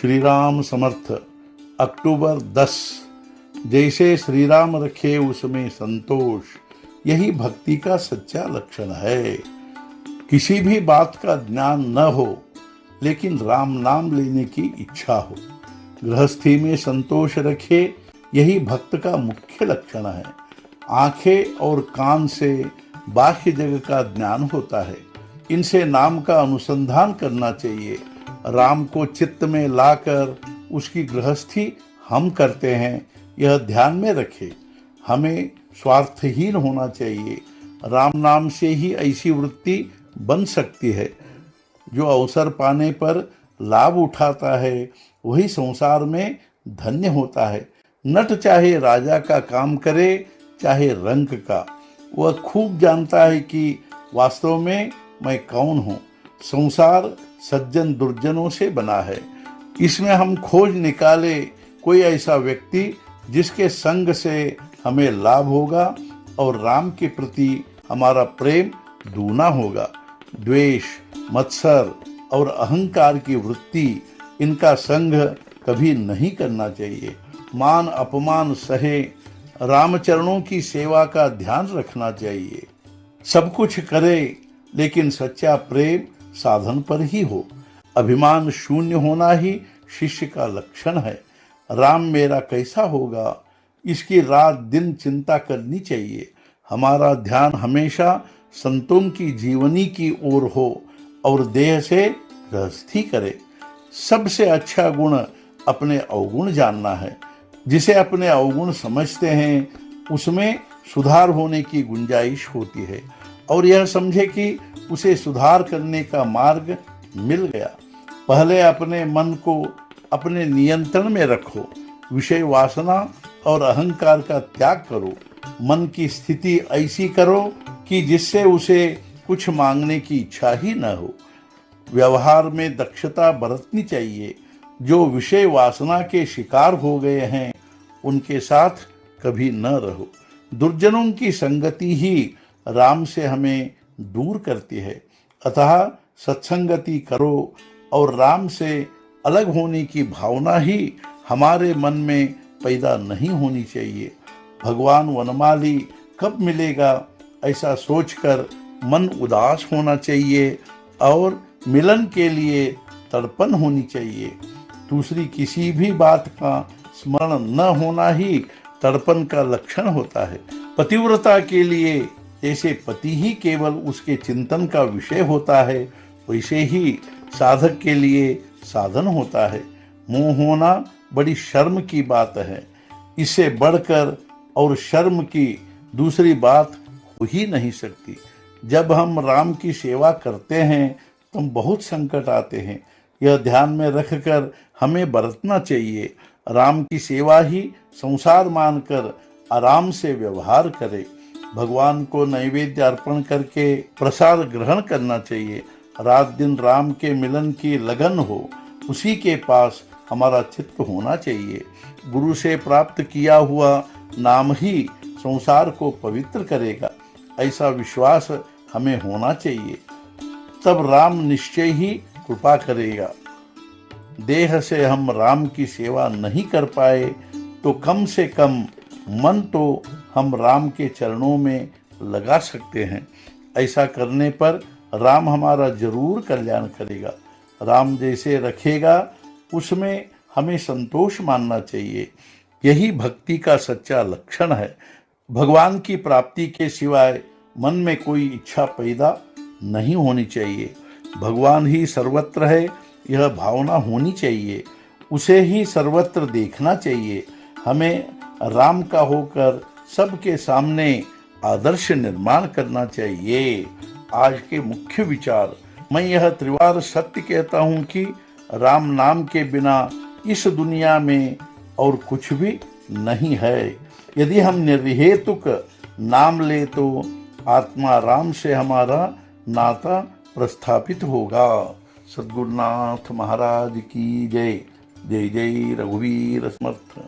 श्री राम समर्थ। अक्टूबर 10। जैसे श्री राम रखे उसमें संतोष, यही भक्ति का सच्चा लक्षण है। किसी भी बात का ज्ञान न हो लेकिन राम नाम लेने की इच्छा हो, गृहस्थी में संतोष रखे, यही भक्त का मुख्य लक्षण है। आंखें और कान से बाह्य जगत का ज्ञान होता है, इनसे नाम का अनुसंधान करना चाहिए। राम को चित्त में लाकर उसकी गृहस्थी हम करते हैं, यह ध्यान में रखें। हमें स्वार्थहीन होना चाहिए। राम नाम से ही ऐसी वृत्ति बन सकती है। जो अवसर पाने पर लाभ उठाता है वही संसार में धन्य होता है। नट चाहे राजा का काम करे चाहे रंक का, वह खूब जानता है कि वास्तव में मैं कौन हूँ। संसार सज्जन दुर्जनों से बना है, इसमें हम खोज निकाले कोई ऐसा व्यक्ति जिसके संग से हमें लाभ होगा और राम के प्रति हमारा प्रेम दूना होगा। द्वेष, मत्सर और अहंकार की वृत्ति, इनका संग कभी नहीं करना चाहिए। मान अपमान सहे रामचरणों की सेवा का ध्यान रखना चाहिए। सब कुछ करे लेकिन सच्चा प्रेम साधन पर ही हो। अभिमान शून्य होना ही शिष्य का लक्षण है। राम मेरा कैसा होगा, इसकी रात दिन चिंता करनी चाहिए। हमारा ध्यान हमेशा संतों की जीवनी की ओर हो और देह से गृहस्थी करे। सबसे अच्छा गुण अपने अवगुण जानना है। जिसे अपने अवगुण समझते हैं उसमें सुधार होने की गुंजाइश होती है और यह समझे कि उसे सुधार करने का मार्ग मिल गया। पहले अपने मन को अपने नियंत्रण में रखो। विषय वासना और अहंकार का त्याग करो। मन की स्थिति ऐसी करो कि जिससे उसे कुछ मांगने की इच्छा ही न हो। व्यवहार में दक्षता बरतनी चाहिए। जो विषय वासना के शिकार हो गए हैं उनके साथ कभी न रहो। दुर्जनों की संगति ही राम से हमें दूर करती है। अतः सत्संगति करो और राम से अलग होने की भावना ही हमारे मन में पैदा नहीं होनी चाहिए। भगवान वनमाली कब मिलेगा ऐसा सोचकर मन उदास होना चाहिए और मिलन के लिए तड़पन होनी चाहिए। दूसरी किसी भी बात का स्मरण न होना ही तड़पन का लक्षण होता है। पतिव्रता के लिए जैसे पति ही केवल उसके चिंतन का विषय होता है, वैसे ही साधक के लिए साधन होता है। मोह होना बड़ी शर्म की बात है। इससे बढ़कर और शर्म की दूसरी बात हो ही नहीं सकती। जब हम राम की सेवा करते हैं तो बहुत संकट आते हैं। यह ध्यान में रखकर हमें बरतना चाहिए। राम की सेवा ही संसार मानकर आराम से व्यवहार करे। भगवान को नैवेद्य अर्पण करके प्रसाद ग्रहण करना चाहिए। रात दिन राम के मिलन की लगन हो, उसी के पास हमारा चित्त होना चाहिए। गुरु से प्राप्त किया हुआ नाम ही संसार को पवित्र करेगा, ऐसा विश्वास हमें होना चाहिए। तब राम निश्चय ही कृपा करेगा। देह से हम राम की सेवा नहीं कर पाए तो कम से कम मन तो हम राम के चरणों में लगा सकते हैं। ऐसा करने पर राम हमारा जरूर कल्याण करेगा। राम जैसे रखेगा उसमें हमें संतोष मानना चाहिए। यही भक्ति का सच्चा लक्षण है। भगवान की प्राप्ति के सिवाय मन में कोई इच्छा पैदा नहीं होनी चाहिए। भगवान ही सर्वत्र है, यह भावना होनी चाहिए। उसे ही सर्वत्र देखना चाहिए। हमें राम का होकर सबके सामने आदर्श निर्माण करना चाहिए। आज के मुख्य विचार, मैं यह त्रिवार सत्य कहता हूँ कि राम नाम के बिना इस दुनिया में और कुछ भी नहीं है। यदि हम निर्हेतुक नाम ले तो आत्मा राम से हमारा नाता प्रस्थापित होगा। सद्गुरुनाथ महाराज की जय। जय जय रघुवीर समर्थ।